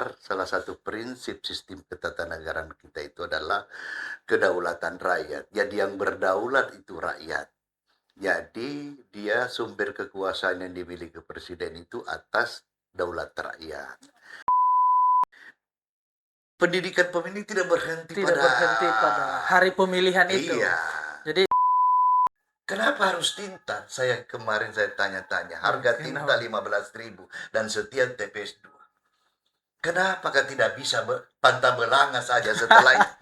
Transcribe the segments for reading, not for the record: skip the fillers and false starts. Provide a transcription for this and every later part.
besar, salah satu prinsip sistem ketatanegaraan kita itu adalah kedaulatan rakyat. Jadi yang berdaulat itu rakyat. Jadi dia sumber kekuasaan yang dimiliki presiden itu atas daulat rakyat. Pendidikan pemilih tidak berhenti pada hari pemilihan itu. Iya. Jadi kenapa harus tinta? Kemarin saya tanya-tanya, harga tinta 15.000 dan setiap TPS 2. Kenapa tidak bisa pantang belanga saja setelah itu?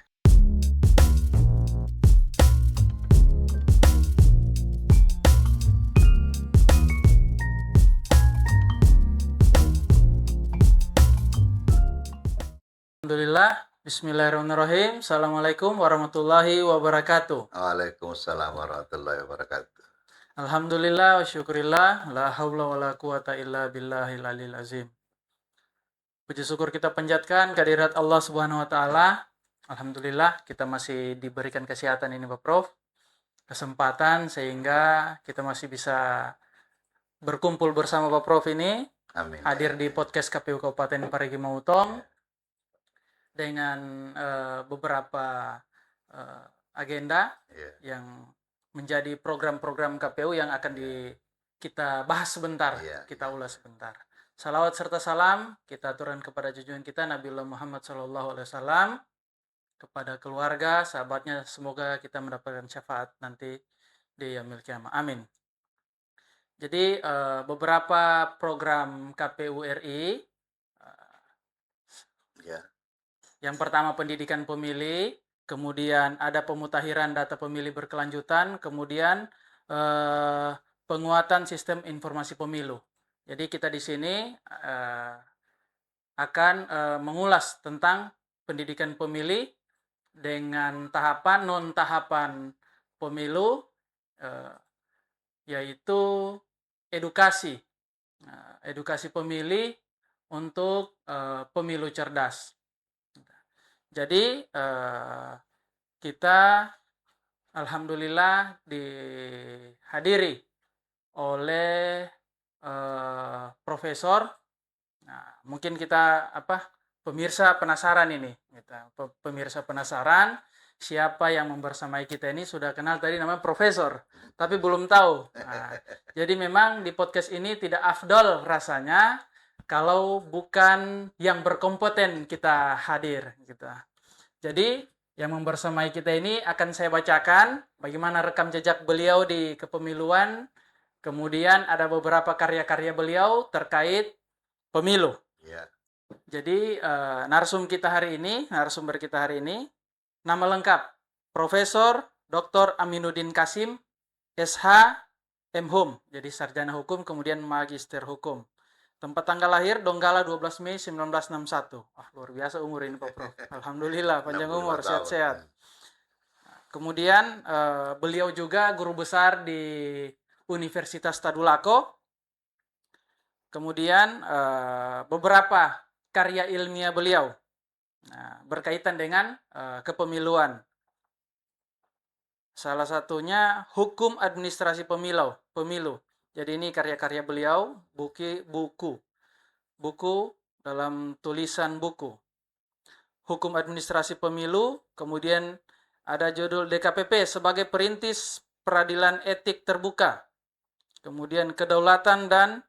Alhamdulillah, bismillahirrahmanirrahim. Assalamualaikum warahmatullahi wabarakatuh. Waalaikumsalam warahmatullahi wabarakatuh. Alhamdulillah wa syukurillah, la haula wa la quwata illa billahil alil azim. Puji syukur kita panjatkan kehadirat Allah Subhanahu wa taala. Alhamdulillah kita masih diberikan kesehatan ini Pak Prof. Kesempatan sehingga kita masih bisa berkumpul bersama Pak Prof ini. Amin. Hadir di podcast KPU Kabupaten Parigi Mutong dengan beberapa agenda yang menjadi program-program KPU yang akan kita bahas sebentar, kita ulas sebentar. Salawat serta salam kita aturkan kepada junjungan kita Nabiullah Muhammad SAW, kepada keluarga, sahabatnya, semoga kita mendapatkan syafaat nanti di yaumil qiyamah. Amin. Jadi beberapa program KPU RI, yang pertama pendidikan pemilih, kemudian ada pemutakhiran data pemilih berkelanjutan, kemudian penguatan sistem informasi pemilu. Jadi kita di sini akan mengulas tentang pendidikan pemilih dengan tahapan non-tahapan pemilu, yaitu edukasi pemilih untuk pemilu cerdas. Jadi kita alhamdulillah dihadiri oleh profesor. Nah, mungkin kita pemirsa penasaran ini, pemirsa penasaran siapa yang membersamai kita ini. Sudah kenal tadi namanya profesor, tapi belum tahu. Nah, jadi memang di podcast ini tidak afdol rasanya kalau bukan yang berkompeten kita hadir gitu. Jadi yang membersamai kita ini akan saya bacakan bagaimana rekam jejak beliau di kepemiluan. Kemudian ada beberapa karya-karya beliau terkait pemilu. Jadi narasumber kita hari ini nama lengkap Profesor Dr. Aminuddin Kasim, SH, M.Hum, jadi sarjana hukum, kemudian magister hukum. Tempat tanggal lahir Donggala 12 Mei 1961. Luar biasa umur ini Pak Prof. Alhamdulillah panjang umur, sehat-sehat. Kemudian beliau juga guru besar di Universitas Tadulako. Kemudian beberapa karya ilmiah beliau berkaitan dengan kepemiluan. Salah satunya hukum administrasi pemilu. Jadi ini karya-karya beliau, buku dalam tulisan buku. Hukum administrasi pemilu, kemudian ada judul DKPP sebagai perintis peradilan etik terbuka. Kemudian kedaulatan dan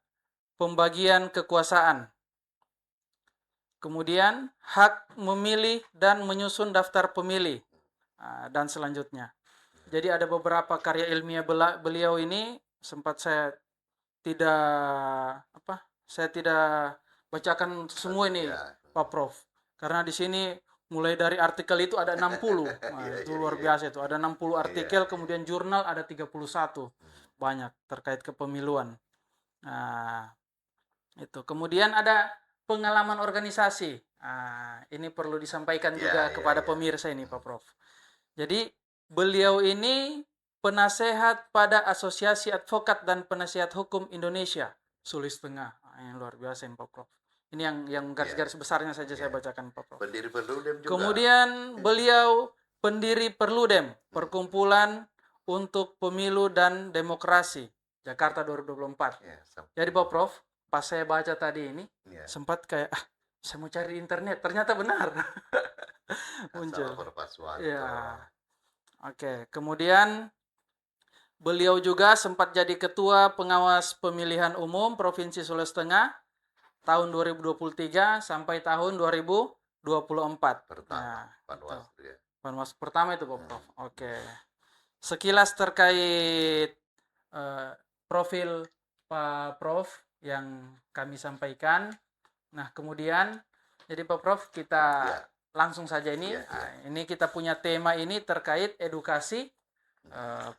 pembagian kekuasaan. Kemudian hak memilih dan menyusun daftar pemilih. Dan selanjutnya. Jadi ada beberapa karya ilmiah beliau ini sempat saya tidak bacakan semua ini Pak Prof. Karena di sini mulai dari artikel itu ada 60. Itu luar biasa itu. Ada 60 artikel, kemudian jurnal ada 31. Banyak terkait kepemiluan. Nah, itu. Kemudian ada pengalaman organisasi. Ini perlu disampaikan juga kepada pemirsa ini Pak Prof. Jadi beliau ini penasehat pada Asosiasi Advokat dan Penasihat Hukum Indonesia, Sulawesi Tengah. Yang luar biasa ini Pak Prof. Ini yang garis-garis besarnya saja saya bacakan Pak Prof. Pendiri Perludem juga. Kemudian beliau pendiri Perludem, Perkumpulan untuk Pemilu dan Demokrasi, Jakarta 2024. Jadi Pak Prof, pas saya baca tadi ini sempat kayak Saya mau cari di internet, ternyata benar. Kasal Muncul. Perpaswanto. Ya, oke. Kemudian beliau juga sempat jadi ketua pengawas pemilihan umum Provinsi Sulawesi Tengah tahun 2023 sampai tahun 2024. Pertama, Nah, itu. Panwaslu ya. Panwas pertama itu, Pak Prof. Oke. Sekilas terkait profil Pak Prof yang kami sampaikan. Nah, kemudian jadi Pak Prof kita Ya, langsung saja ini. ya, ya. Nah, ini kita punya tema ini terkait edukasi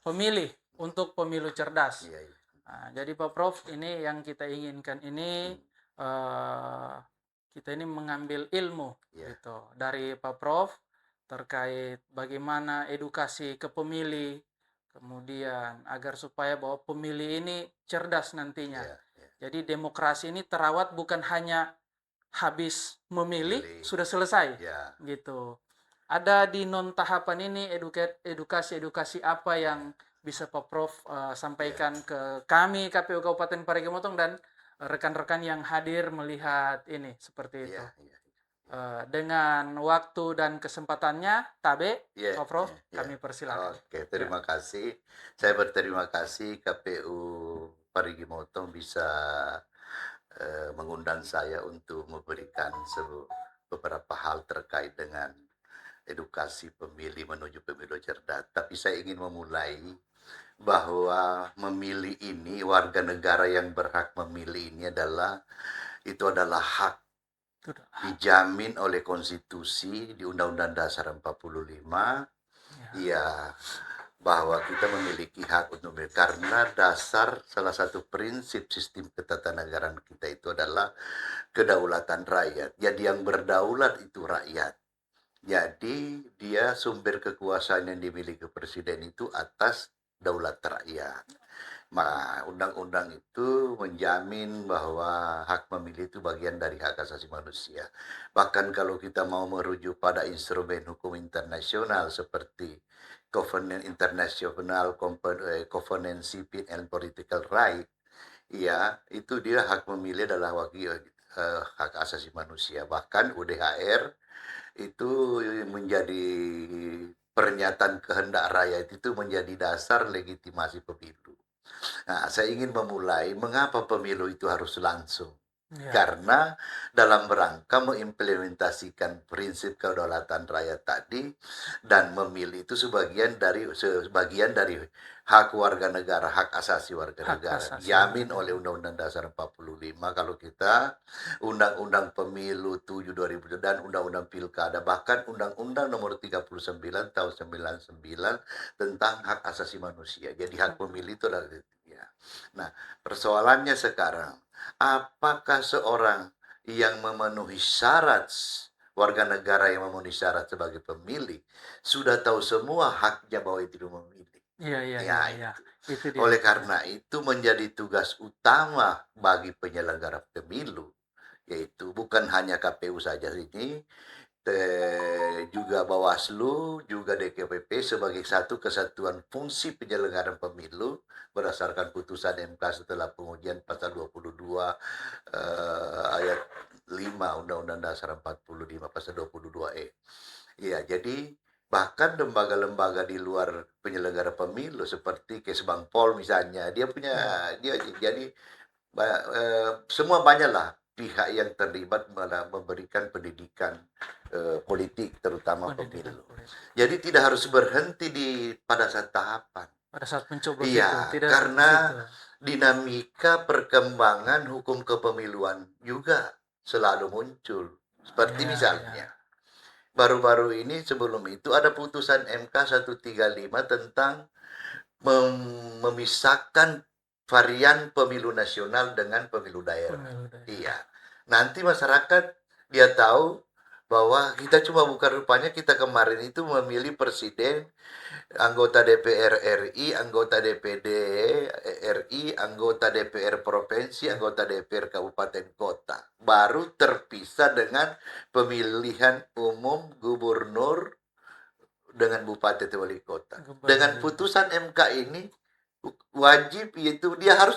pemilih untuk pemilu cerdas. Iya, iya. Nah, jadi Pak Prof ini yang kita inginkan ini kita ini mengambil ilmu Iya. gitu dari Pak Prof terkait bagaimana edukasi ke pemilih, kemudian agar supaya bahwa pemilih ini cerdas nantinya. Iya, iya. Jadi demokrasi ini terawat bukan hanya habis memilih Milih. sudah selesai Ya, gitu. Ada di non tahapan ini edukasi apa yang bisa Pak Prof sampaikan ke kami KPU Kabupaten Parigi Motong dan rekan-rekan yang hadir melihat ini seperti itu. iya, iya. Dengan waktu dan kesempatannya, Tabe, Iya, Pak Prof, iya. kami persilakan. Oke, terima kasih. Saya berterima kasih KPU Parigi Motong bisa mengundang saya untuk memberikan beberapa hal terkait dengan edukasi pemilih menuju pemilu cerdas. Tapi saya ingin memulai bahwa memilih ini, warga negara yang berhak memilih ini itu adalah hak Sudah. dijamin oleh konstitusi di Undang-Undang Dasar 45. Ya, bahwa kita memiliki hak untuk memilih karena dasar salah satu prinsip sistem ketatanegaraan kita itu adalah kedaulatan rakyat. Jadi yang berdaulat itu rakyat. Jadi dia sumber kekuasaan yang dimiliki presiden itu atas daulat rakyat. Nah, undang-undang itu menjamin bahwa hak memilih itu bagian dari hak asasi manusia. Bahkan kalau kita mau merujuk pada instrumen hukum internasional seperti Covenant International Covenant Civil and Political Right, ya, itu dia hak memilih adalah hak asasi manusia. Bahkan UDHR itu menjadi pernyataan kehendak rakyat itu menjadi dasar legitimasi pemilu. Nah, saya ingin memulai mengapa pemilu itu harus langsung. Ya. Karena dalam rangka mengimplementasikan prinsip kedaulatan rakyat tadi dan memilih itu sebagian dari hak warga negara, hak asasi warga Hak negara. asasi Dijamin warga oleh Undang-Undang Dasar 45 kalau kita Undang-Undang Pemilu 7 2000 dan Undang-Undang Pilkada, bahkan Undang-Undang Nomor 39 tahun 99 tentang hak asasi manusia. Jadi hak pemilih itu adalah ya. Nah, persoalannya sekarang, apakah seorang yang memenuhi syarat warga negara yang memenuhi syarat sebagai pemilih sudah tahu semua haknya bahwa itu memilih? Iya, iya, Ya, iya. Itu dia. oleh karena itu menjadi tugas utama bagi penyelenggara pemilu, yaitu bukan hanya KPU saja ini, juga Bawaslu, juga DKPP sebagai satu kesatuan fungsi penyelenggaraan pemilu berdasarkan putusan MK setelah pengujian pasal 22 ayat 5 Undang-Undang Dasar 45 pasal 22E. Ya, jadi bahkan lembaga-lembaga di luar penyelenggara pemilu seperti Kesbangpol misalnya, dia jadi semua banyaklah pihak yang terlibat memberikan pendidikan politik terutama Pendidikan pemilu. politik. Jadi tidak harus berhenti pada saat tahapan. Pada saat mencoblos Iya, itu tidak karena gitu. dinamika perkembangan hukum kepemiluan juga selalu muncul. Seperti Ya, misalnya, ya. baru-baru ini sebelum itu ada putusan MK 135 tentang memisahkan varian pemilu nasional dengan pemilu daerah. Pemilu daerah. Iya. Nanti masyarakat dia tahu bahwa kita cuma bukan rupanya kita kemarin itu memilih presiden, anggota DPR RI, anggota DPD RI, anggota DPR provinsi, anggota DPR kabupaten kota. Baru terpisah dengan pemilihan umum gubernur dengan bupati atau wali kota. Dengan putusan MK ini Wajib itu dia harus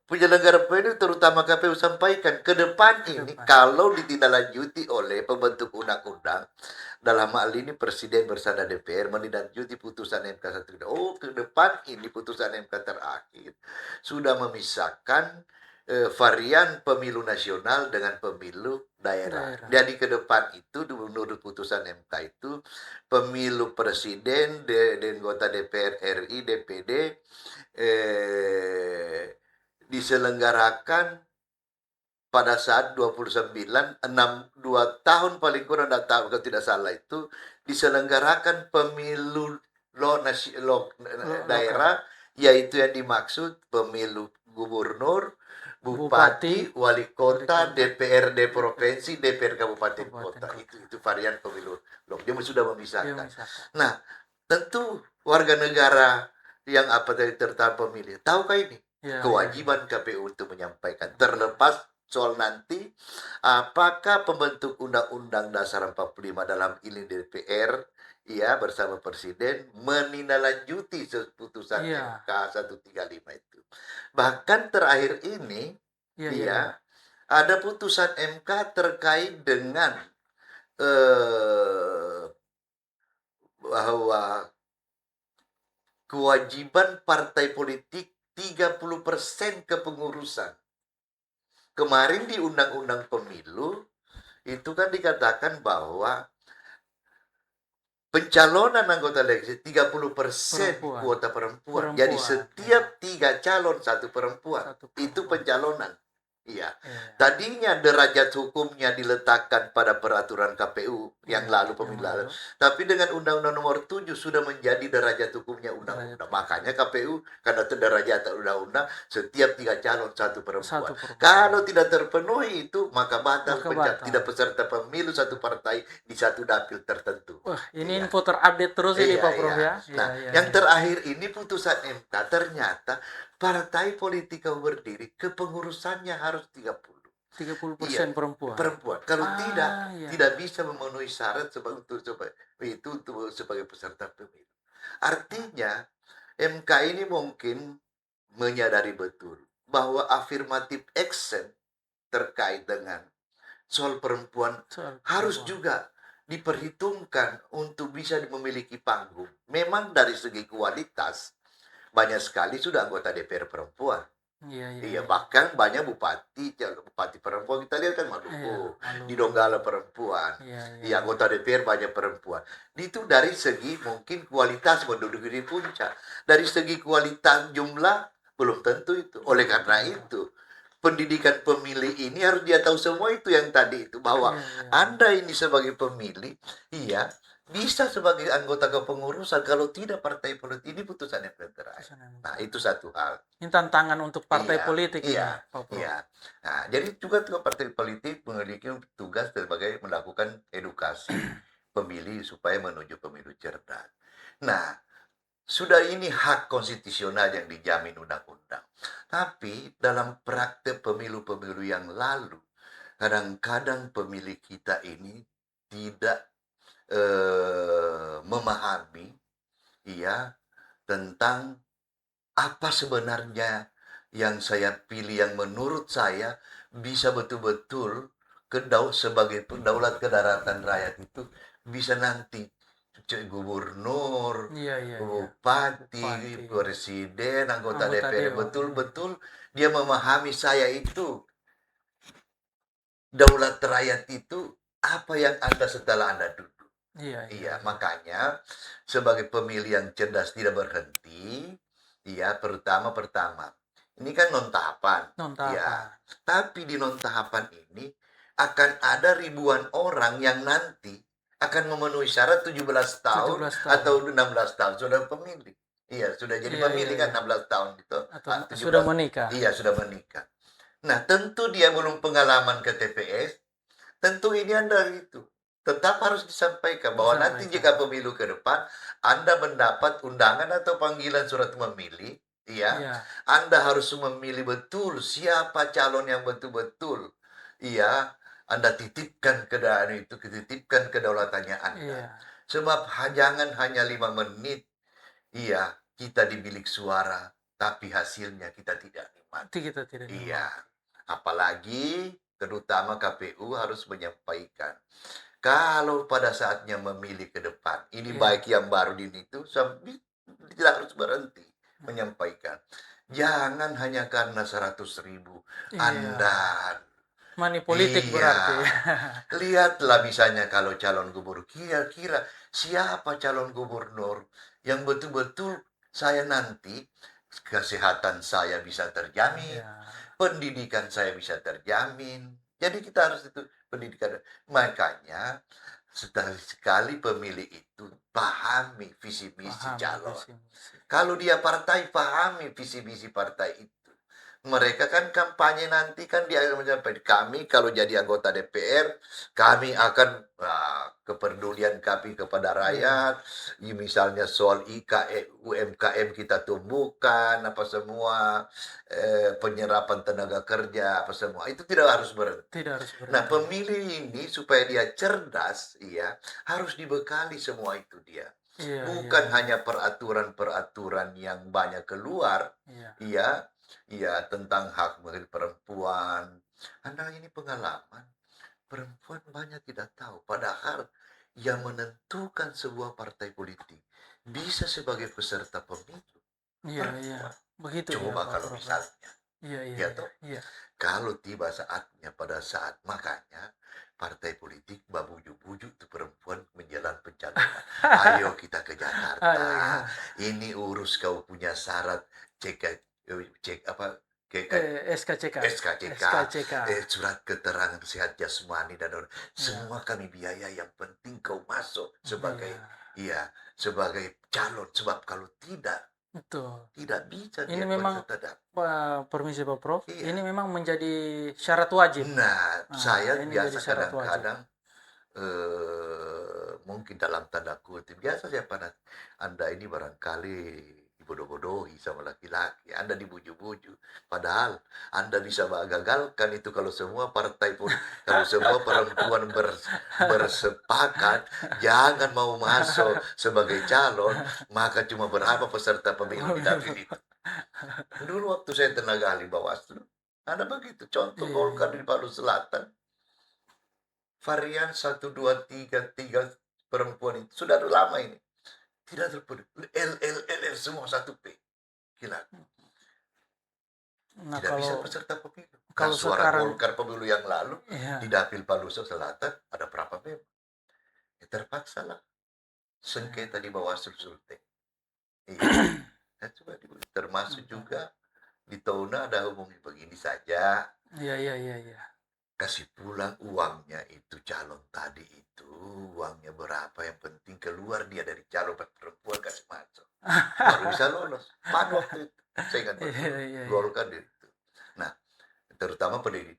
penyelenggara pemilu terutama KPU sampaikan ke depan Ke ini depan. kalau ditindaklanjuti oleh pembentuk undang-undang dalam hal ini Presiden bersama DPR menindaklanjuti putusan MK 1. Oh, ke depan ini putusan MK terakhir sudah memisahkan varian pemilu nasional dengan pemilu daerah. Daerah. Jadi ke depan itu menurut putusan MK itu pemilu presiden, anggota DPR RI, DPD diselenggarakan pada saat 29 2 tahun paling kurang, enggak tahu kalau tidak salah itu diselenggarakan pemilu daerah, yaitu yang dimaksud pemilu gubernur, bupati, wali kota, DPRD provinsi, DPR kabupaten kota. Itu varian pemilu. Dia sudah memisahkan. Nah, tentu warga negara yang apa tadi tertahan pemilih, tahukah ini? Kewajiban KPU untuk menyampaikan, terlepas soal nanti apakah pembentuk Undang-Undang Dasar 45 dalam ini DPR ya bersama Presiden menindaklanjuti putusan MK 135 itu. Bahkan terakhir ini ada putusan MK terkait dengan bahwa kewajiban partai politik 30% kepengurusan. Kemarin di Undang-Undang Pemilu itu kan dikatakan bahwa pencalonan anggota legislatif 30% kuota perempuan. Jadi setiap 3 calon 1 perempuan. Itu pencalonan. Iya. Tadinya derajat hukumnya diletakkan pada peraturan KPU yang lalu pemilu lalu. Tapi dengan Undang-Undang Nomor 7 sudah menjadi derajat hukumnya undang-undang. Makanya KPU karena itu derajat undang-undang setiap 3 calon 1 perempuan. Kalau tidak terpenuhi itu maka batal tidak peserta pemilu satu partai di satu dapil tertentu. Wah, ini info terupdate terus ini Pak Prof ya. Nah, yang terakhir ini putusan MK ternyata partai politik yang berdiri kepengurusannya harus 30% perempuan. Kalau tidak bisa memenuhi syarat sebagai peserta pemilu. Artinya MK ini mungkin menyadari betul bahwa affirmative action terkait dengan soal perempuan harus juga diperhitungkan untuk bisa memiliki panggung. Memang dari segi kualitas banyak sekali sudah anggota DPR perempuan. Iya, bahkan banyak bupati perempuan kita lihat kan Maluku, di Donggala perempuan. Iya, anggota DPR banyak perempuan. Itu dari segi mungkin kualitas menduduki di puncak. Dari segi kualitas jumlah belum tentu itu. Oleh karena itu, pendidikan pemilih ini harus dia tahu semua itu yang tadi itu bahwa Anda ini sebagai pemilih, iya bisa sebagai anggota kepengurusan kalau tidak partai politik ini putusan yang terakhir. Nah, itu satu hal. Ini tantangan untuk partai politik Iya. Nah, jadi juga partai politik memiliki tugas sebagai melakukan edukasi pemilih supaya menuju pemilu cerdas. Nah, sudah ini hak konstitusional yang dijamin undang-undang. Tapi dalam praktek pemilu-pemilu yang lalu, kadang-kadang pemilih kita ini tidak memahami tentang apa sebenarnya yang saya pilih yang menurut saya bisa betul-betul sebagai pendaulat kedaulatan rakyat itu bisa nanti gubernur, bupati, presiden, anggota DPR betul-betul dia memahami saya itu daulat rakyat itu apa yang Anda setelah Anda duduk. Makanya sebagai pemilih yang cerdas tidak berhenti, pertama ini kan non tahapan. Tapi di non tahapan ini akan ada ribuan orang yang nanti akan memenuhi syarat 17 tahun atau 16 tahun sudah pemilih. Iya, sudah jadi pemilih kan 16 tahun itu. Sudah menikah. Iya, sudah menikah. Nah, tentu dia belum pengalaman ke TPS. Tentu ini Anda itu tetap harus disampaikan bahwa nanti jika pemilu ke depan Anda mendapat undangan atau panggilan surat memilih, Anda harus memilih betul siapa calon yang betul-betul Anda titipkan titipkan kedaulatannya Anda. Sebab jangan hanya 5 menit kita di bilik suara, tapi hasilnya kita tidak nikmati. Itu kita tidak Iya, nikmati. apalagi terutama KPU harus menyampaikan. Kalau pada saatnya memilih ke depan, ini Iya, baik yang baru di itu tidak harus berhenti menyampaikan. Jangan hanya karena 100.000 iya. Anda. Money politik berarti. Iya, lihatlah misalnya kalau calon gubernur, kira-kira siapa calon gubernur yang betul-betul saya nanti kesehatan saya bisa terjamin, Iya. pendidikan saya bisa terjamin. Jadi kita harus itu pendidikan. Makanya sekali pemilih itu pahami visi misi Paham calon. visi misi. Kalau dia partai, pahami visi misi partai itu. Mereka kan kampanye nanti kan dia akan menyampaikan, kami kalau jadi anggota DPR, kami akan kepedulian kami kepada rakyat, misalnya soal UMKM kita tumbuhkan, apa semua, penyerapan tenaga kerja, apa semua, itu tidak harus berhenti. Tidak harus Nah, berhenti. pemilih ini supaya dia cerdas, ya, harus dibekali semua itu dia. Iya, iya, Bukan iya. hanya peraturan-peraturan yang banyak keluar, Iya. ya, ya tentang hak perempuan. Anda ini pengalaman, perempuan banyak tidak tahu. Padahal yang menentukan sebuah partai politik bisa sebagai peserta pemilu Iya, iya. perempuan. Begitu ya, Coba Pak kalau Prof. misalnya, Iya, iya, ya iya. toh, Iya. kalau tiba saatnya pada saat makanya partai politik babuju-buju itu perempuan menjelang pencalonan. Ayo kita ke Ayo, Jakarta. iya. Ini urus kau punya syarat cek apa SKCK. SKCK, SKCK. surat keterangan sehat jasmani dan Iya. semua kami biaya. Yang penting kau masuk sebagai Iya. sebagai calon. Sebab kalau Betul. tidak bisa Ini dia memang peserta. permisi Pak Prof. Iya. Ini memang menjadi syarat wajib. Nah, saya Ini biasa jadi syarat wajib. kadang-kadang mungkin dalam tanda kutip biasa saya pada Anda ini barangkali dibodoh-bodohi sama laki-laki, Anda dibuju-buju, padahal Anda bisa gagalkan itu kalau semua partai pun, kalau semua perempuan bersepakat jangan mau masuk sebagai calon, maka cuma berapa peserta pemilu di dapil itu. Dulu waktu saya tenaga ahli Bawaslu, ada begitu contoh Iya, Golkar iya. di Palu Selatan, varian 1, 2, 3 perempuan itu sudah lama ini tidak terpenuhi. LL semua 1P. Gila. Nah, Tidak bisa peserta pemilu. Nah, kalau suara sekarang, Golkar pemilu yang lalu iya, di dapil Palu Selatan ada berapa memang? Ya, terpaksa lah. Sengketa di Bawaslu Sulteng. Iya. Nah, coba termasuk juga di Tona ada hubungi begini saja. iya, iya, iya, iya. Kasih pulang uangnya itu calon tadi itu, uangnya berapa, yang penting keluar dia dari calon perempuan, kasih masuk baru bisa lolos. Pan waktu itu saya ingat betul, Iya, iya, iya. Golkar itu. Nah, terutama pemilih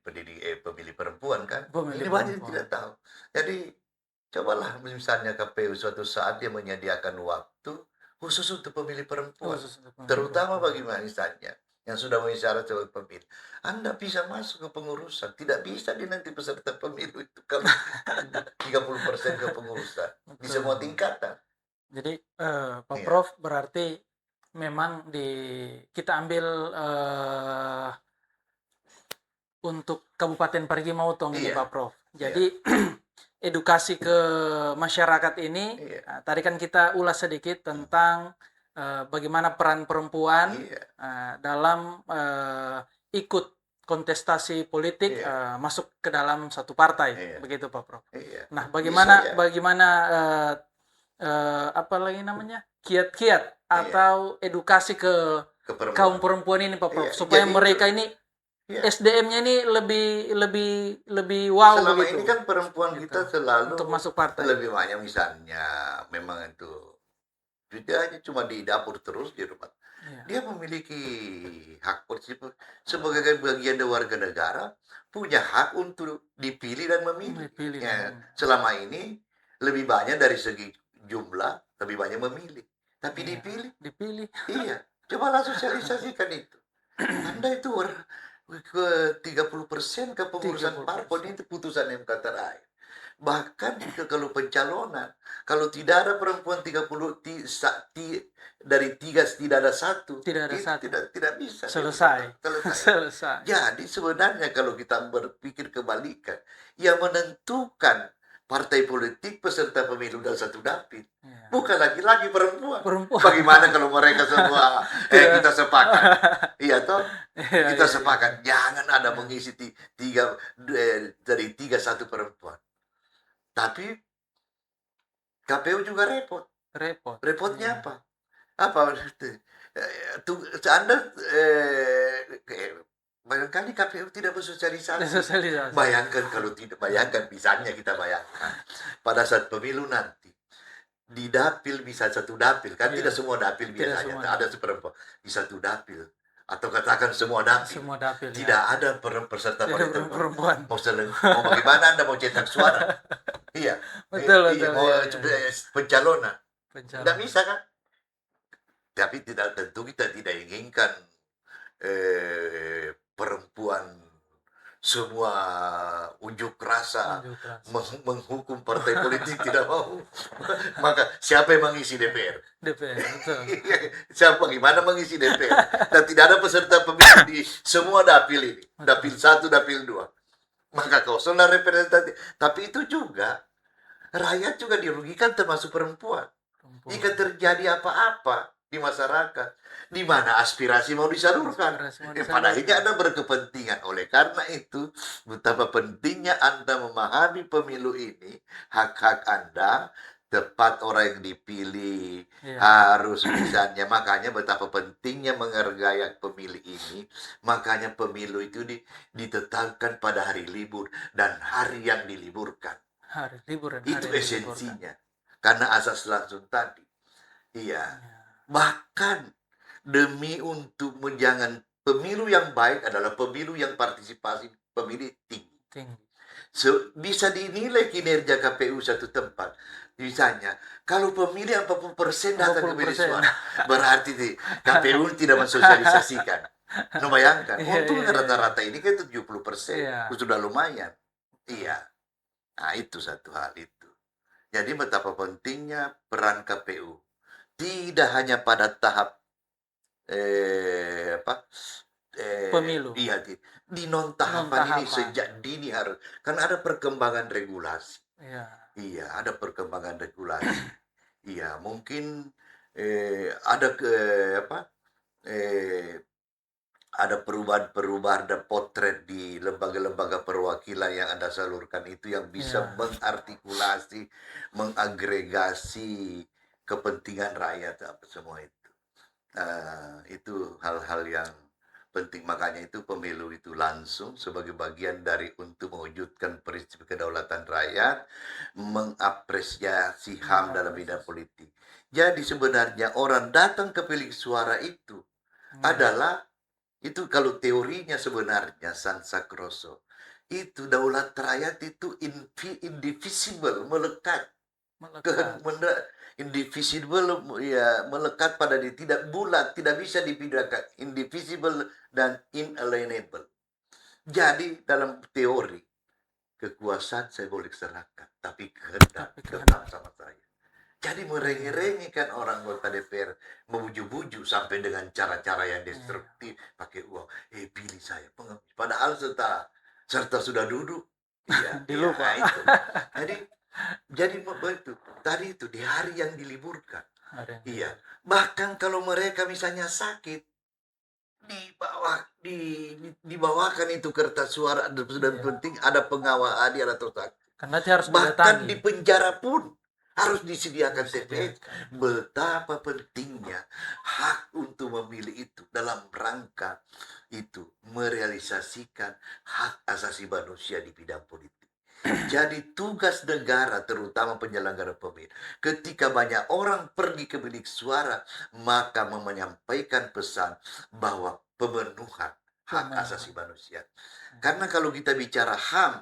perempuan kan, Pemilih ini banyak yang perempuan. tidak tahu. Jadi cobalah misalnya KPU suatu saat dia menyediakan waktu khusus untuk pemilih perempuan, Khusus untuk pemilih terutama perempuan. bagi misalnya yang sudah memenuhi syarat sebagai pemilih. Anda bisa masuk ke pengurusan, tidak bisa di nanti peserta pemilu itu kalau 30% ke pengurusan di semua Betul. tingkatan. Jadi Pak Iya, Prof berarti memang kita ambil untuk Kabupaten Parigi Motong ini Iya. Pak Prof. Jadi edukasi ke masyarakat ini, Iya. tadi kan kita ulas sedikit tentang bagaimana peran perempuan Iya. dalam ikut kontestasi politik, Iya. masuk ke dalam satu partai, Iya. begitu Pak Prof. Iya. Nah, Bisa, ya. bagaimana apa lagi namanya, kiat-kiat atau edukasi ke kaum perempuan ini Pak Prof, Iya, supaya jadi mereka itu. ini Iya. SDM-nya ini lebih wow Selama begitu. ini kan perempuan Gitu. kita selalu Untuk masuk partai. lebih banyak misalnya memang itu dia hanya cuma di dapur terus di rumah. Iya. Dia memiliki hak prinsip sebagai bagian dari warga negara, punya hak untuk dipilih dan memilih. Dipilih Ya, dan selama ini lebih banyak dari segi jumlah, lebih banyak memilih. Tapi iya, dipilih. dipilih. Iya, cobalah sosialisasikan itu. Anda itu ke 30% kepengurusan 30%. parpol itu putusan MK terakhir. Bahkan kalau pencalonan, kalau tidak ada perempuan 30 dari 3 tidak ada satu, Tidak ada itu satu. tidak bisa Selesai. selesai. Selesai. Jadi sebenarnya kalau kita berpikir kebalikan, yang menentukan partai politik peserta pemilu dan satu dapil Iya. bukan lagi-lagi perempuan. Perempuan. Bagaimana kalau mereka semua Tidak. kita sepakat? Iya toh? Iya, Kita iya, sepakat jangan ada iya. mengisi dari 3 1 perempuan. Tapi KPU juga repot. Repot. Repotnya Iya. apa? Apa? Anda barangkali KPU tidak bersosialisasi. Sosialisasi. Bayangkan kalau tidak, bayangkan misalnya kita bayangkan pada saat pemilu nanti di dapil bisa satu dapil kan Iya. tidak semua dapil Tidak biasanya semua ada seperempat di satu dapil atau katakan semua dapil Semua dapil. tidak Ya. ada peserta Tidak perempuan. mau bagaimana Anda mau cetak suara iya Betul, iya betul. mau Iya. pencalonan Pencalonan. tidak bisa kan tapi tidak tentu kita tidak inginkan perempuan semua unjuk rasa Unjuk rasa. menghukum partai politik tidak mau maka siapa yang mengisi DPR DPR, betul. siapa gimana mengisi DPR dan tidak ada peserta pemilu di semua dapil ini dapil 1 dapil 2 maka kosonglah representatif tapi itu juga rakyat juga dirugikan termasuk perempuan. Jika terjadi apa-apa di masyarakat, di mana aspirasi mau disalurkan. Pada akhirnya Anda berkepentingan. Oleh karena itu, betapa pentingnya Anda memahami pemilu ini, hak-hak Anda, tepat orang yang dipilih, harus misalnya. Makanya betapa pentingnya menghargai pemilih ini. Makanya pemilu itu ditetapkan pada hari libur dan hari yang diliburkan. Hari libur dan Itu hari esensinya. Karena asas langsung tadi. Iya. Bahkan demi untuk menjangan pemilu yang baik adalah pemilu yang partisipasi pemilih tinggi. Bisa dinilai kinerja KPU satu tempat. Misalnya, kalau pemilih 40% datang ke bilik suara, berarti KPU tidak mensosialisasikan. Bayangkan, untung rata-rata ini kan 70%. Sudah lumayan. Iya. Nah, itu satu hal itu. Jadi betapa pentingnya peran KPU. Tidak hanya pada tahap pemilu. Iya, di non-tahapan ini sejak dini harus. Karena ada perkembangan regulasi. Iya, ada perkembangan regulasi. Iya, mungkin ada ada perubahan-perubahan dan potret di lembaga-lembaga perwakilan yang Anda salurkan itu yang bisa mengartikulasi, mengagregasi kepentingan rakyat apa semua itu. Itu hal-hal yang penting. Makanya itu pemilu itu langsung sebagai bagian dari untuk mewujudkan prinsip kedaulatan rakyat, mengapresiasi HAM dalam bidang politik. Jadi sebenarnya orang datang ke bilik suara itu adalah itu kalau teorinya sebenarnya Sansa Kroso itu daulat rakyat itu indivisible, melekat. Indivisible ya, melekat pada diri, tidak bulat, tidak bisa dibedakan, indivisible dan inalienable. Jadi dalam teori kekuasaan saya boleh serahkan, tapi kehendak tetap sama saya. Jadi merengek-rengekkan orang anggota DPR, memuju-buju sampai dengan cara-cara yang destruktif, pakai uang. Pilih saya pengemis. Padahal serta sudah duduk, iya, dilupa. Itu. Jadi begitu. Tadi itu di hari yang diliburkan. Iya. Bahkan kalau mereka misalnya sakit, dibawakan itu kertas suara dan penting ada pengawal adil atau tak. Karena dia harus bahkan di penjara pun harus disediakan TPS. Betapa pentingnya hak untuk memilih itu dalam rangka itu merealisasikan hak asasi manusia di bidang politik. Jadi tugas negara terutama penyelenggara pemilu ketika banyak orang pergi ke bilik suara maka menyampaikan pesan bahwa pemenuhan hak asasi manusia. Karena kalau kita bicara HAM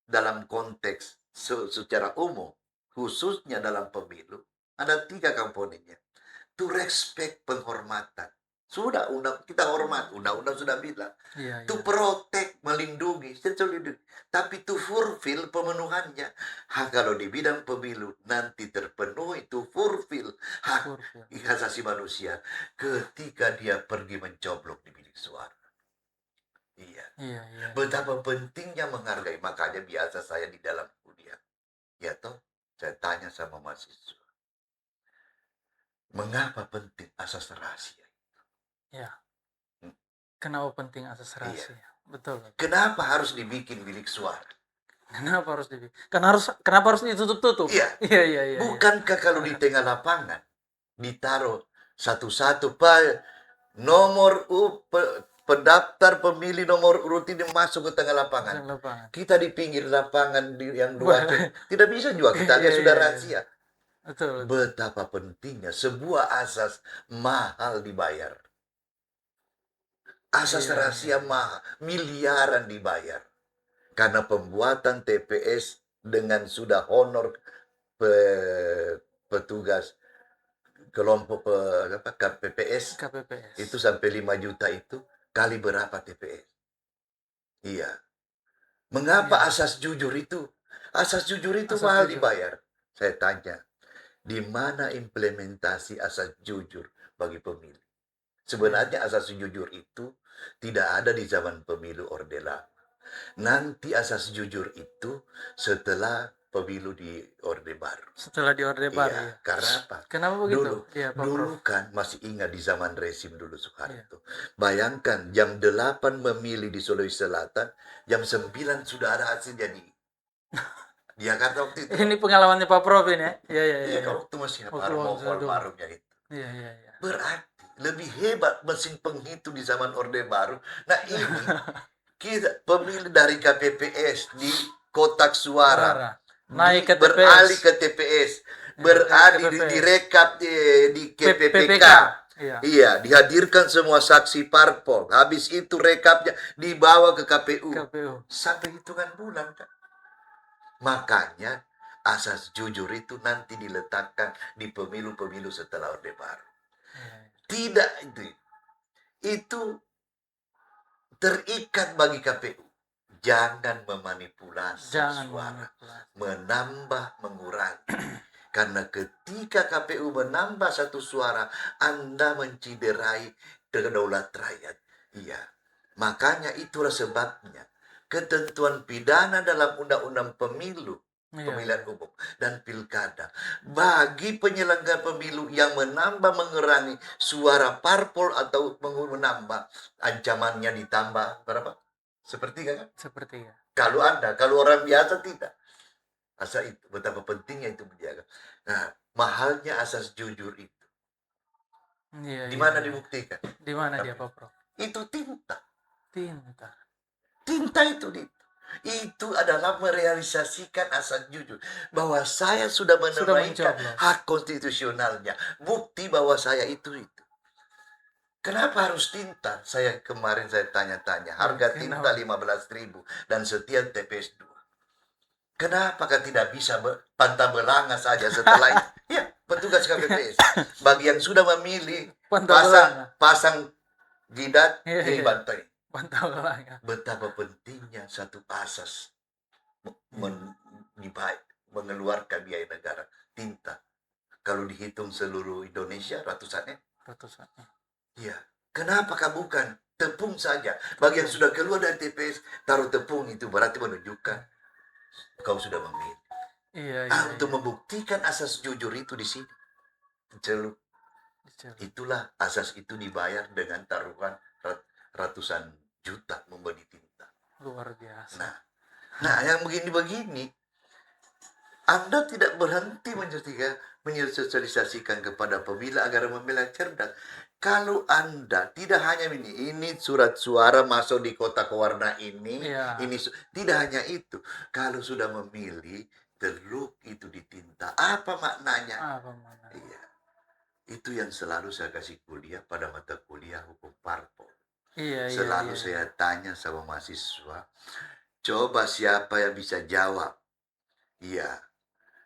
dalam konteks secara umum khususnya dalam pemilu, ada 3 komponennya. To respect, penghormatan. Sudah kita hormat, undang-undang sudah bilang. Iya, To iya. protect, melindungi, tapi to fulfill pemenuhannya. Kalau di bidang pemilu nanti terpenuhi to fulfill hak Survei. asasi manusia ketika dia pergi mencoblos di bilik suara. Iya. Iya, iya. Betapa pentingnya menghargai. Makanya biasa saya di dalam kuliah. Ya toh, saya tanya sama mahasiswa. Mengapa penting asas rahasia? Ya. Hmm, Kenapa penting asas Iya. rahasia? Betul. Kenapa harus dibikin bilik suara? Kenapa harus kenapa harus ditutup-tutup? Iya. Iya, iya, iya. Bukankah kalau di tengah lapangan ditaruh satu-satu nomor pendaftar pemilih nomor urut ini masuk ke tengah lapangan. Lapangan. Kita di pinggir lapangan yang dua tidak bisa juga kita lihat Iya, sudah iya, iya. rahasia. Betul. Betapa pentingnya sebuah asas mahal dibayar. Asas Iya, rahasia iya. mahal, miliaran dibayar. Karena pembuatan TPS dengan sudah honor petugas kelompok KPPS KPPS. itu sampai 5 juta itu kali berapa TPS? Iya. Mengapa Iya. asas jujur itu? Asas jujur itu Asas mahal jujur. dibayar. Saya tanya, di mana implementasi asas jujur bagi pemilih? Sebenarnya asas jujur itu tidak ada di zaman pemilu Orde Lama. Nanti asas jujur itu setelah pemilu di Orde Baru. Setelah di Orde Baru. Iya, Iya. karena apa? Kenapa begitu? Dulu, Iya, Pak dulu Prof. kan masih ingat di zaman rezim dulu Iya. Soeharto. Bayangkan jam 8 memilih di Sulawesi Selatan, jam 9 sudah ada hasil jadi. Di Jakarta waktu itu. Ini pengalamannya Pak Prof ini ya? Iya, iya, Iya, iya. kalau waktu masih Waktu dulu. almarhumnya itu. Iya, iya, iya. Berarti lebih hebat mesin penghitung di zaman Orde Baru. Nah ini kita pemilih dari KPPS di kotak suara Naik ke beralih TPS. ke TPS, beralih direkap di KPPK. Iya. Iya, dihadirkan semua saksi parpol. Habis itu rekapnya dibawa ke KPU. Sampai hitungan bulan kan. Makanya asas jujur itu nanti diletakkan di pemilu-pemilu setelah Orde Baru. Tidak itu. Itu terikat bagi KPU. Jangan memanipulasi suara. Menambah, mengurangi. Karena ketika KPU menambah satu suara, Anda menciderai kedaulatan rakyat. Iya. Makanya itulah sebabnya. Ketentuan pidana dalam undang-undang pemilu, pemilihan umum, dan pilkada. Bagi penyelenggara pemilu yang menambah, mengurangi suara parpol atau menambah, ancamannya ditambah berapa? Sepertiga kan? Sepertiga. Kalau Anda, kalau orang biasa tidak. Asal itu, betapa pentingnya itu menjaga. Nah, mahalnya asas jujur itu. Di mana dibuktikan? Di mana dia, Pak Prof? Itu tinta. Tinta itu. Itu adalah merealisasikan asas jujur. Bahwa saya sudah menunaikan hak konstitusionalnya. Bukti bahwa saya itu. Kenapa harus tinta? Kemarin saya tanya-tanya. Harga tinta 15.000 dan setiap TPS 2. Kenapa tidak bisa pantang belanga saja setelah itu? Ya, petugas KPPS. Bagi yang sudah memilih, pasang jidat, ini bantai. Betapa pentingnya satu asas mengeluarkan biaya negara. Tinta. Kalau dihitung seluruh Indonesia, ratusannya. Iya. Kenapa bukan? Tepung saja. Bagi yang sudah keluar dari TPS, taruh tepung itu berarti menunjukkan kau sudah memilih. Untuk membuktikan asas jujur itu di sini. Itulah asas itu dibayar dengan taruhan ratusan juta membeli tinta. Luar biasa. Nah, yang begini-begini, Anda tidak berhenti menyosialisasikan kepada pemilih agar memilih cerdas. Kalau Anda tidak hanya ini surat suara masuk di kotak warna ini tidak hanya itu. Kalau sudah memilih, teluk itu ditinta. Apa maknanya? Iya. Itu yang selalu saya kasih kuliah pada mata kuliah hukum parpol. Selalu saya tanya sama mahasiswa, coba siapa yang bisa jawab? Iya.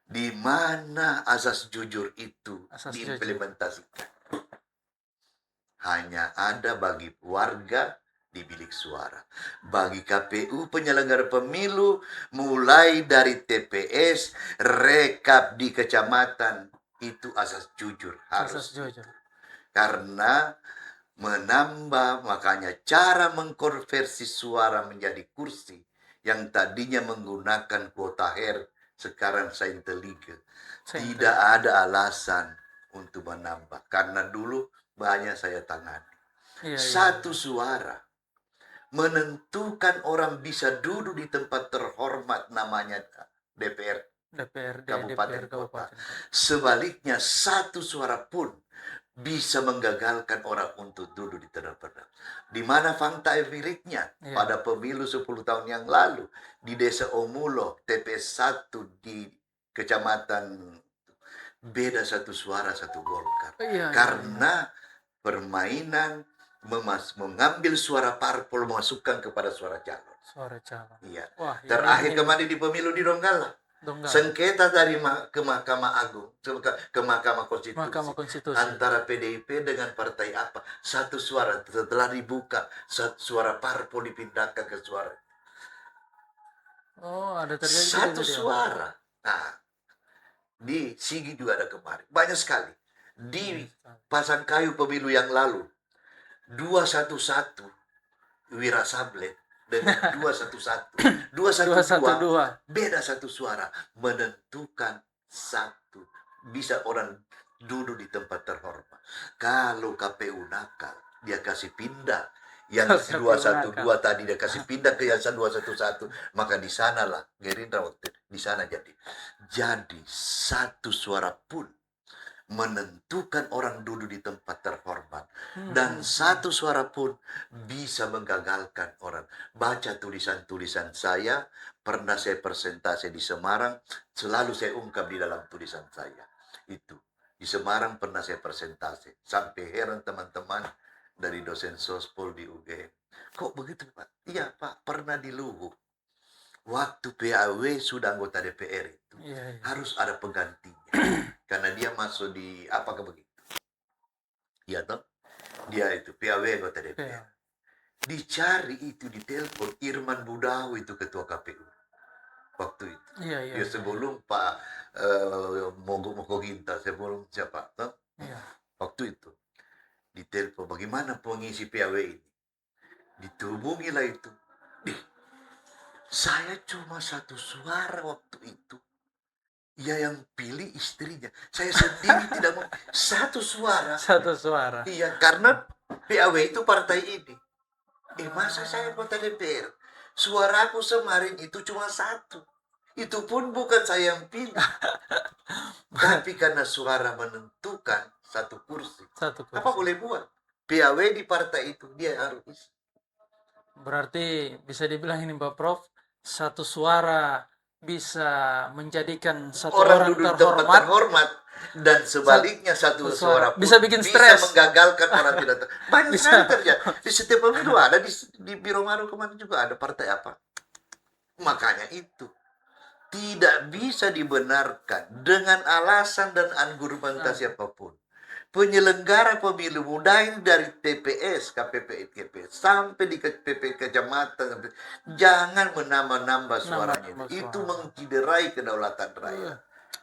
Di mana asas jujur itu diimplementasikan? hanya ada bagi warga di bilik suara. Bagi KPU penyelenggara pemilu, mulai dari TPS, rekap di kecamatan, itu asas jujur Asas harus. jujur. Karena menambah, makanya cara mengkonversi suara menjadi kursi yang tadinya menggunakan kuota HER, sekarang Saintelige. Tidak ada alasan untuk menambah, karena dulu banyak saya tangani. Satu suara menentukan orang bisa duduk di tempat terhormat namanya DPRD Kabupaten Kota. Sebaliknya, satu suara pun bisa menggagalkan orang untuk duduk di tempat. Di mana fakta empiriknya? Pada pemilu 10 tahun yang lalu di Desa Omulo, TPS 1 di Kecamatan, beda satu suara satu Golkar. Karena permainan mengambil suara parpol memasukkan kepada suara calon. Iya. Terakhir kemarin di pemilu di Donggala. Sengketa dari ke Mahkamah Agung, ke Mahkamah Konstitusi. Antara PDIP dengan partai apa? Satu suara. Setelah dibuka, suara parpol dipindahkan ke suara. Ada terjadi satu suara. Nah, di Sigi juga ada kemarin. Banyak sekali. Di Pasangkayu pemilu yang lalu, 211 Wira Sablet dengan 211 212 beda satu suara, menentukan satu, bisa orang duduk di tempat terhormat. Kalau KPU nakal, dia kasih pindah yang 212 tadi, dia kasih pindah ke yang 211, maka di sanalah Gerindra waktu di sana jadi satu suara pun menentukan orang duduk di tempat terhormat, dan satu suara pun bisa menggagalkan orang. Baca tulisan-tulisan saya, pernah saya presentasi di Semarang, selalu saya ungkap di dalam tulisan saya itu. Di Semarang pernah saya presentasi, sampai heran teman-teman dari dosen sospol di UGM. Kok begitu, Pak? Iya, Pak, pernah di Luhuk. Waktu PAW sudah anggota DPR itu, harus ada penggantinya. Karena dia masuk di apakah begitu? Iya toh? Dia itu PAW anggota DPR. Dicari itu, di telepon Irman Budau, itu ketua KPU waktu itu. Ya sebelum Pak Mogoginta, sebelum siapa toh? Waktu itu di telepon, bagaimana pengisi PAW ini? Dihubungilah itu. Saya cuma satu suara waktu itu. Ya, yang pilih istrinya. Saya sendiri tidak mau. Satu suara. Iya, karena PAW itu partai ini. Masa saya kota DPR? Suaraku kemarin itu cuma satu. Itu pun bukan saya yang pilih. Tapi karena suara menentukan satu kursi. Apa boleh buat? PAW di partai itu, dia harus. Berarti bisa dibilang ini Pak Prof, satu suara bisa menjadikan satu orang duduk terhormat, dan sebaliknya satu suara pun bisa bikin stres, bisa menggagalkan orang tidak. Banyak sekali terjadi di setiap pemilu. Ada di Biro Maru kemarin juga ada partai apa. Makanya itu tidak bisa dibenarkan dengan alasan dan argumentasi apapun. Penyelenggara pemilu, mulai dari TPS, KPP, sampai di KPP kecamatan, jangan menambah-nambah suaranya. Itu menciderai kedaulatan rakyat.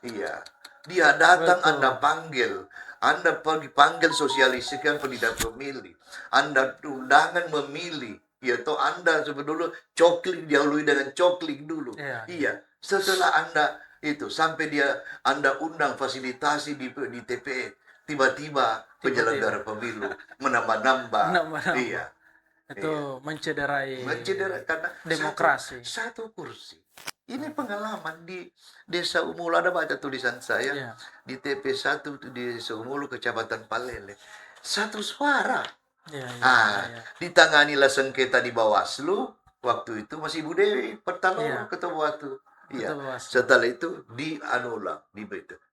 Iya. Dia datang, Anda panggil. Anda dipanggil sosialisasikan pendidikan pemilih. Anda undangan memilih. Yaitu Anda sebelum coklik, dihului dengan coklik dulu. Iya. Setelah Anda itu, sampai Anda undang fasilitasi di TPS. Tiba-tiba penyelenggara pemilu menambah-nambah. Iya. Itu mencederai karena demokrasi. Satu kursi. Ini pengalaman di Desa Umulo, ada baca tulisan saya. Di TP1 di Desa Umulo, Kecamatan Palele. Satu suara. Ditanganilah sengketa di Bawaslu. Waktu itu masih Ibu Dewi Pertaloro ketua waktu. Iya. Setelah itu dianulang,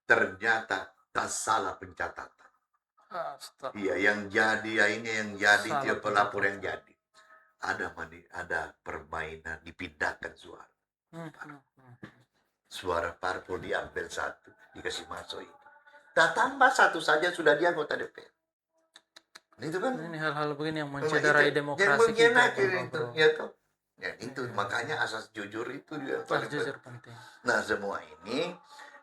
ternyata tak salah pencatatan. Iya, yang jadi yang jadi dia pelapor yang jadi. Ada permainan, dipindahkan suara. Suara parpol diambil satu, dikasih masuk itu. Tak tambah satu saja sudah dia anggota DPR. Itu kan Ini hal-hal begini yang memang mencederai itu yang demokrasi bagian kita, akhir Pak itu, Bro. ya toh. Ya itu Iya, makanya iya. asas jujur itu yang Pas paling jujur penting. penting. Nah, semua ini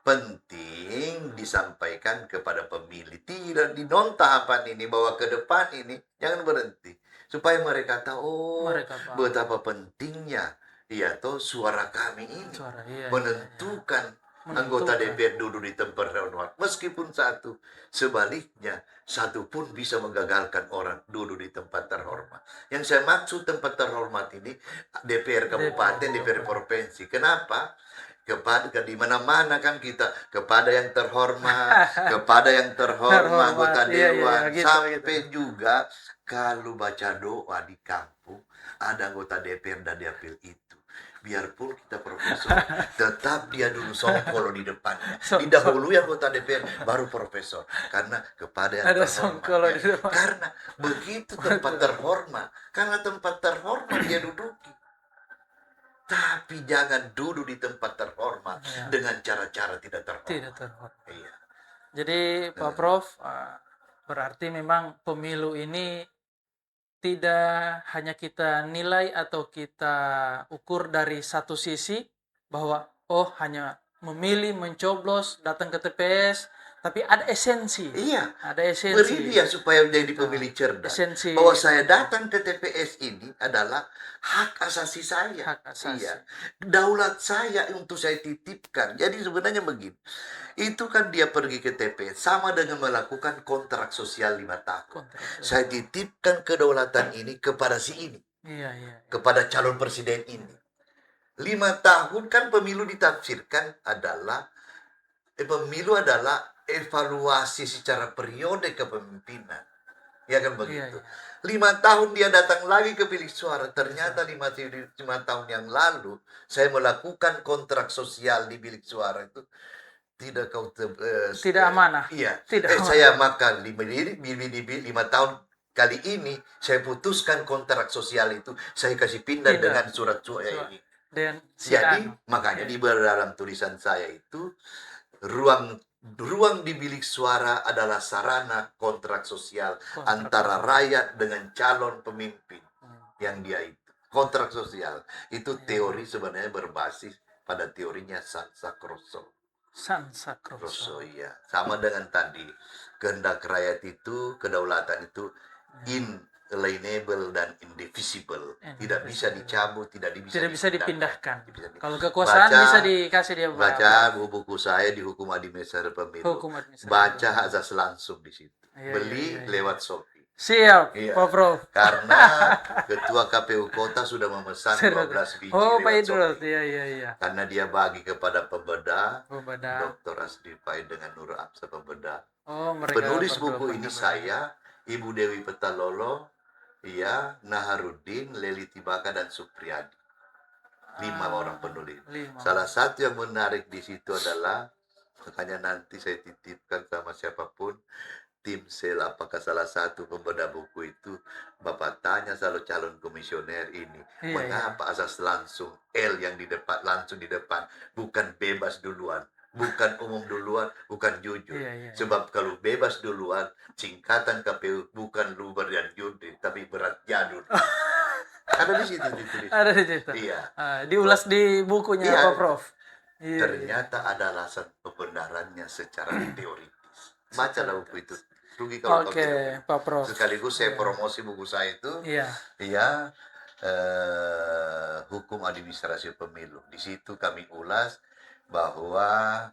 penting disampaikan kepada pemilih. Tidak di non tahapan ini, bahwa ke depan ini jangan berhenti. Supaya mereka tahu, oh, Mereka paham betapa pentingnya, ya toh, suara kami ini suara. Iya, iya, iya. menentukan anggota Menentukan. DPR duduk di tempat terhormat. Meskipun satu, sebaliknya satu pun bisa menggagalkan orang duduk di tempat terhormat. Yang saya maksud tempat terhormat ini DPR kabupaten, DPR provinsi. Kenapa? Kepada di mana-mana kan kita kepada yang terhormat, kepada yang terhormat Terhormat. anggota Iya, iya, dewan, iya. Gitu, sampai gitu. juga kalau baca doa di kampung ada anggota DPR dan dapil itu. Biarpun kita profesor, tetap dia dulu songkolo di depannya. Didahului anggota DPR, baru profesor. Karena kepada yang Ada terhormat. songkolo Ya. di depan. Karena begitu tempat terhormat. Karena tempat terhormat dia duduki. Tapi jangan duduk di tempat terhormat Ya, dengan cara-cara tidak terhormat. tidak terhormat. Iya. Jadi Pak Prof, berarti memang pemilu ini tidak hanya kita nilai atau kita ukur dari satu sisi bahwa oh hanya memilih, mencoblos, datang ke TPS, tapi ada esensi. Iya. Ada esensi. Beri dia supaya menjadi pemilih cerdas. Esensi Bahwa saya datang ke TPS ini adalah hak asasi saya. hak asasi. Iya. Daulat saya untuk saya titipkan. Jadi sebenarnya begini. Itu kan dia pergi ke TPS sama dengan melakukan kontrak sosial 5 tahun. Kontrak. Saya titipkan kedaulatan ini kepada si ini. Iya, iya. Kepada calon presiden ini. 5 tahun kan pemilu ditafsirkan adalah pemilu adalah evaluasi secara periode kepemimpinan. Ya kan begitu. Iya, 5 tahun dia datang lagi ke bilik suara. Ternyata 5 tahun yang lalu saya melakukan kontrak sosial di bilik suara itu tidak tidak amanah. Iya. Tidak Saya makan di 5 tahun kali ini saya putuskan kontrak sosial itu, saya kasih pindah dengan surat suara ini. Dan Jadi makanya di dalam tulisan saya itu ruang di bilik suara adalah sarana kontrak sosial antara rakyat dengan calon pemimpin yang dia itu. Kontrak sosial itu teori sebenarnya berbasis pada teorinya Sansa Kroso. Iya. Sama dengan tadi, kehendak rakyat itu, kedaulatan itu inalienable dan indivisible. Tidak bisa dicabut, tidak bisa dipindahkan. Tidak bisa Kalau kekuasaan bisa dikasih dia baca buku saya di Hukum Administrasi Pemilu. Baca asas langsung di situ. Beli lewat Shopee. Siap, Pak Prof. Karena Ketua KPU Kota sudah memesan 12 biji Pak lewat Idrus. Shopee. Iya. Karena dia bagi kepada pembedah, Dr. Asdi Pai dengan Nur Absa pembedah. Penulis buku ini saya, Ibu Dewi Petalolo, Naharuddin, Leli Tibaka, dan Supriyadi. 5 orang penulis. Salah satu yang menarik di situ adalah, makanya nanti saya titipkan sama siapapun, tim sel, apakah salah satu pembedah buku itu, Bapak tanya selalu calon komisioner ini, mengapa asas langsung L yang di depan, langsung di depan, bukan bebas duluan, bukan umum duluan, bukan jujur. Sebab kalau bebas duluan, singkatan KPU bukan luber dan jujur, tapi berat jadul. Ada di situ ditulis. Ada di situ. Iya. Diulas di bukunya Pak Prof. Ternyata ada alasan pembenarannya secara teoritis. Bacalah buku itu. Rugi kalau Oke, Pak Prof. Sekaligus saya promosi buku saya itu. Hukum Administrasi Pemilu. Di situ kami ulas bahwa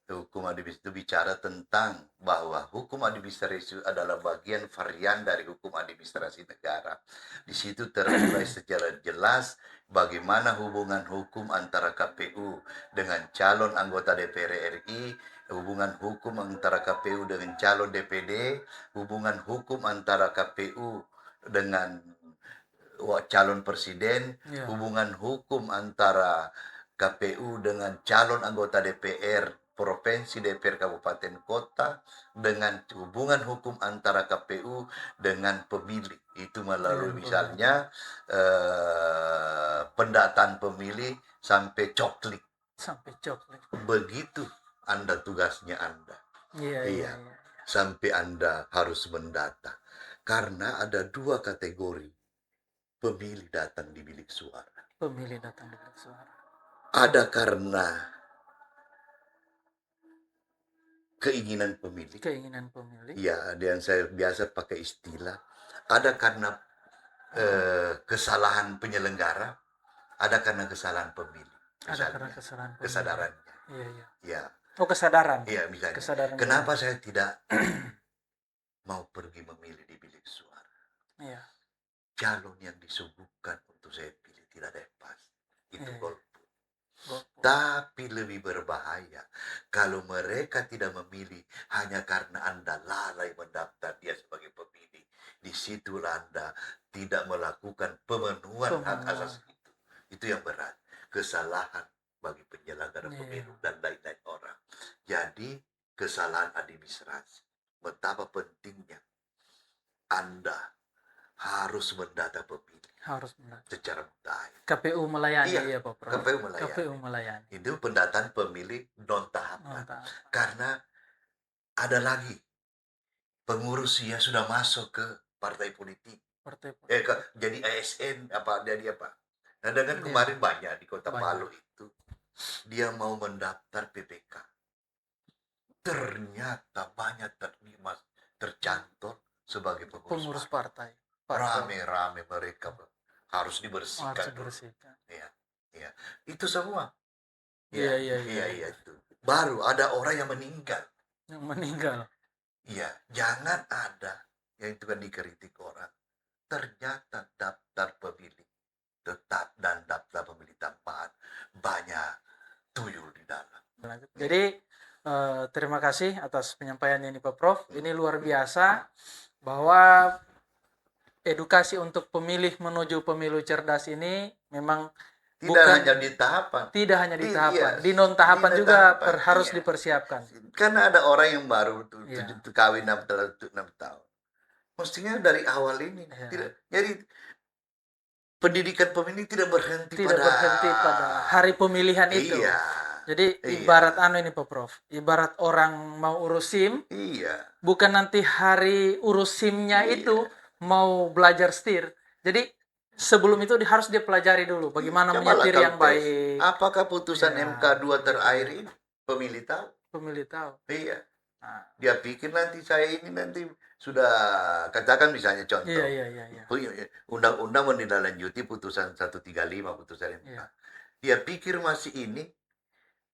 hukum administrasi itu bicara tentang bahwa hukum administrasi adalah bagian varian dari hukum administrasi negara. Di situ terurai secara jelas bagaimana hubungan hukum antara KPU dengan calon anggota DPR RI, hubungan hukum antara KPU dengan calon DPD, hubungan hukum antara KPU dengan calon presiden, hubungan hukum antara KPU dengan calon anggota DPR provinsi, DPR kabupaten kota, dengan hubungan hukum antara KPU dengan pemilih. Itu melalui misalnya pendataan pemilih sampai coklik. Begitu Anda tugasnya Anda. Sampai Anda harus mendata. Karena ada 2 kategori pemilih datang di bilik suara. Pemilih datang di bilik suara. Ada karena keinginan pemilih. Keinginan pemilih. Ya, dan saya biasa pakai istilah. Ada karena kesalahan penyelenggara, ada karena kesalahan pemilih. Ada karena kesalahan pemilih. Kesadarannya. Iya, iya. Ya, Oh, kesadaran. iya misalnya. Kesadaran. Kenapa saya tidak mau pergi memilih di bilik suara? Iya. Calon yang disuguhkan untuk saya pilih tidak ada yang pas. Itu Iya. golput. Golput. Tapi lebih berbahaya kalau mereka tidak memilih hanya karena Anda lalai mendaftar dia sebagai pemilih. Di situlah Anda tidak melakukan pemenuhan hak asasi itu. Itu yang berat. Kesalahan bagi penyelenggara pemilu dan lain-lain orang. Jadi kesalahan administrasi. Betapa pentingnya Anda harus mendata pemilih. Harus mendata. Secara mutakhir. KPU melayani, Iya, ya Pak Prof. KPU melayani. Itu pendataan pemilih non tahapan. Karena ada lagi pengurus yang sudah masuk ke partai politik. Jadi ASN jadi apa? Nah, dengan kemarin banyak di Kota Palu itu dia mau mendaftar PPK. Ternyata banyak tercantol sebagai pengurus partai. Rame-rame mereka harus dibersihkan. Iya. Itu semua. Iya itu. Baru ada orang yang meninggal. Iya, jangan ada yang itu kan dikritik orang. Ternyata daftar pemilih tetap dan daftar pemilih tambahan banyak tuyul di dalam. Jadi terima kasih atas penyampaian ini Pak Prof. Ini luar biasa bahwa edukasi untuk pemilih menuju pemilu cerdas ini memang hanya di tahapan. Tidak hanya di tahapan, di non tahapan juga harus dipersiapkan. Karena ada orang yang baru kawin 6 tahun. Mestinya dari awal ini jadi pendidikan pemilih tidak berhenti pada hari pemilihan itu. Jadi ibarat ini Pak Prof. Ibarat orang mau urus SIM. Bukan nanti hari urus SIM-nya itu mau belajar setir. Jadi sebelum itu harus dia pelajari dulu bagaimana menyetir yang baik. Apakah putusan MK 2 terakhir ini pemilih tahu? Pemilih tahu. Iya. Dia pikir nanti saya ini nanti sudah katakan misalnya contoh. Iya. Undang-undang menindaklanjuti putusan 135 putusan MK. Dia pikir masih ini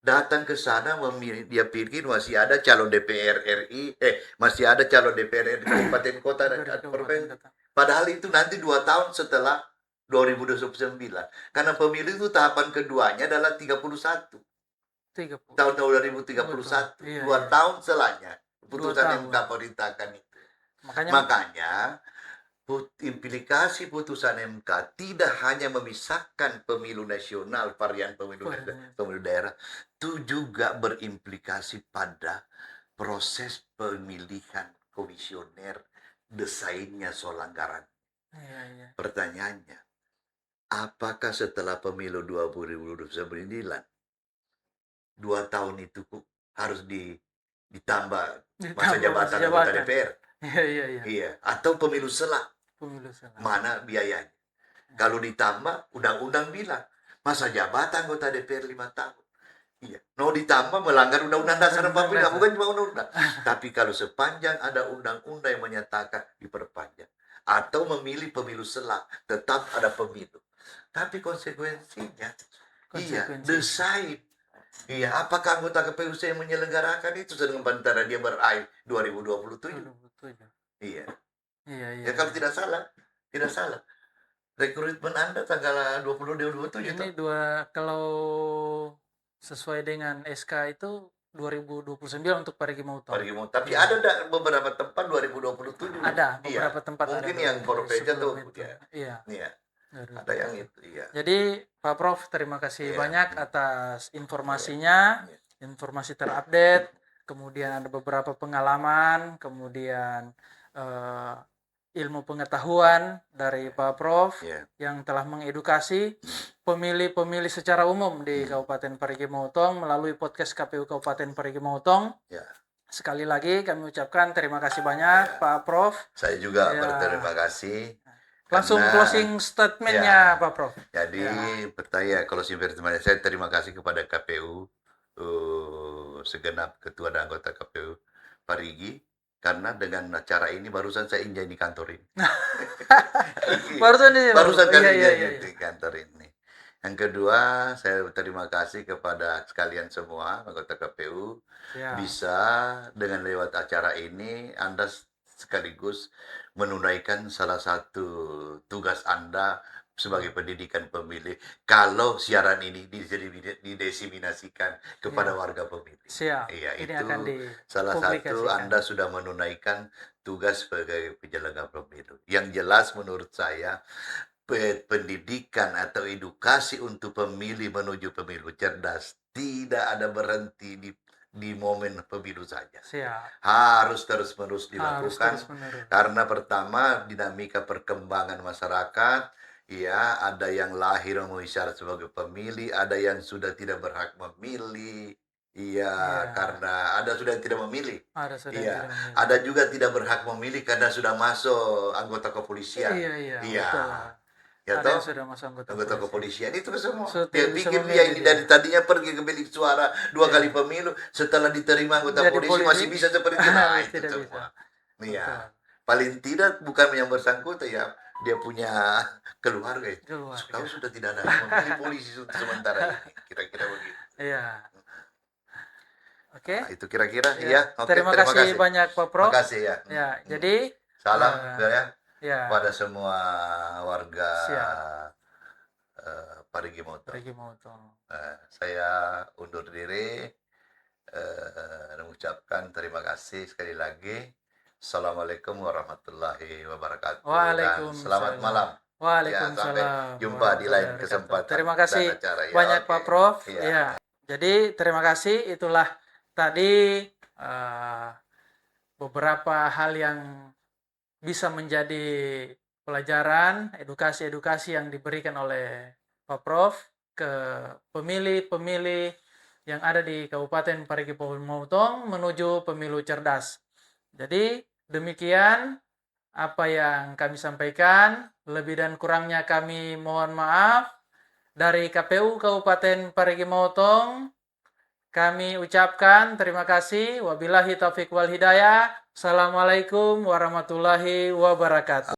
datang ke sana dia pikir masih ada calon DPR RI, masih ada calon DPR RI kabupaten kota dan provinsi. Padahal itu nanti 2 tahun setelah 2029. Karena pemilu itu tahapan keduanya adalah 31. Tahun 2031. 2 tahun setelahnya putusan MK perintahkan itu. Makanya implikasi putusan MK tidak hanya memisahkan pemilu nasional, varian pemilu daerah, itu juga berimplikasi pada proses pemilihan komisioner, desainnya soal anggaran. Pertanyaannya, apakah setelah pemilu 2029 2 tahun itu harus ditambah masa jabatan anggota DPR? Iya. Atau pemilu selah? Mana biayanya? Kalau ditambah, undang-undang bilang masa jabatan anggota DPR 5 tahun. Iya. Mau ditambah melanggar Undang-Undang Dasar 45, bukan cuma undang-undang. Tapi kalau sepanjang ada undang-undang yang menyatakan diperpanjang atau memilih pemilu selah, tetap ada pemilu. Tapi konsekuensinya, desain. Iya, apakah anggota KPU yang menyelenggarakan itu sedang antara dia berakhir 2027? Iya. Ya kalau tidak salah. Rekrutmen Anda tanggal 2027. Ini kalau sesuai dengan SK itu 2029 untuk Parigi Motong. Tapi ada beberapa tempat 2027. Ada beberapa tempat. Mungkin yang Provinsi tuh. Iya. Ada yang itu. Iya. Jadi Pak Prof, terima kasih banyak atas informasinya, informasi terupdate. Kemudian ada beberapa pengalaman, kemudian ilmu pengetahuan dari Pak Prof yang telah mengedukasi pemilih-pemilih secara umum di Kabupaten Parigi Motong melalui podcast KPU Kabupaten Parigi Motong. Sekali lagi kami ucapkan terima kasih banyak Pak Prof. Saya juga Ya. berterima kasih. Langsung Karena- closing statementnya Pak Prof. Jadi bertanya kalau saya terima kasih kepada KPU, segenap ketua dan anggota KPU, Pak Rigi, karena dengan acara ini barusan saya injak di kantor ini. Barusan kali Iya. di kantor ini. Yang kedua, saya berterima kasih kepada sekalian semua anggota KPU. Ya. Bisa dengan lewat acara ini Anda sekaligus menunaikan salah satu tugas Anda sebagai pendidikan pemilih kalau siaran ini didesiminasikan kepada warga pemilih. Siap. Iya, Ini itu akan salah satu dipublikasikan. Anda sudah menunaikan tugas sebagai penyelenggara pemilu. Yang jelas menurut saya pendidikan atau edukasi untuk pemilih menuju pemilu cerdas tidak ada berhenti di momen pemilu saja. Siap. Harus terus-menerus dilakukan. terus-menerus. Karena pertama dinamika perkembangan masyarakat, ya ada yang lahir memenuhi syarat sebagai pemilih, ada yang sudah tidak berhak memilih. Iya, karena ada sudah yang tidak memilih. Ada sudah Iya, tidak memilih. ada juga tidak berhak memilih karena sudah masuk anggota kepolisian. Iya. Betul. Ya Ada yang toh? sudah masuk Anggota kepolisian itu semua. So, Dia tidak bisa pikir memilih dia ini dia. dari tadinya pergi ke bilik suara 2 kali pemilu, setelah diterima anggota Jadi polisi polisi, masih bisa seperti itu. Nah, itu tidak semua. bisa. Iya. Betul. Paling tidak bukan yang bersangkutan ya, dia punya keluarga itu. Keluarga. Kau sudah tidak ada memilih polisi sementara ini. Kira-kira begitu. Iya. Oke. Nah, itu kira-kira Ya. ya. Oke, terima kasih banyak Pak Prof. Terima kasih ya. Ya, jadi salam ya pada semua warga Siap. Parigi Motong. Parigi Motong. Saya undur diri, mengucapkan terima kasih sekali lagi. Assalamualaikum warahmatullahi wabarakatuh. Dan selamat malam. Waalaikumsalam. Sampai jumpa di lain kesempatan. Terima kasih acara, ya. banyak Pak Prof. Iya. Ya. Jadi terima kasih, itulah tadi beberapa hal yang bisa menjadi pelajaran, edukasi-edukasi yang diberikan oleh Pak Prof ke pemilih-pemilih yang ada di Kabupaten Parigi Motong menuju pemilu cerdas. Jadi demikian apa yang kami sampaikan, lebih dan kurangnya kami mohon maaf. Dari KPU Kabupaten Parigi Motong, kami ucapkan terima kasih. Wabillahi taufiq wal hidayah. Assalamualaikum warahmatullahi wabarakatuh.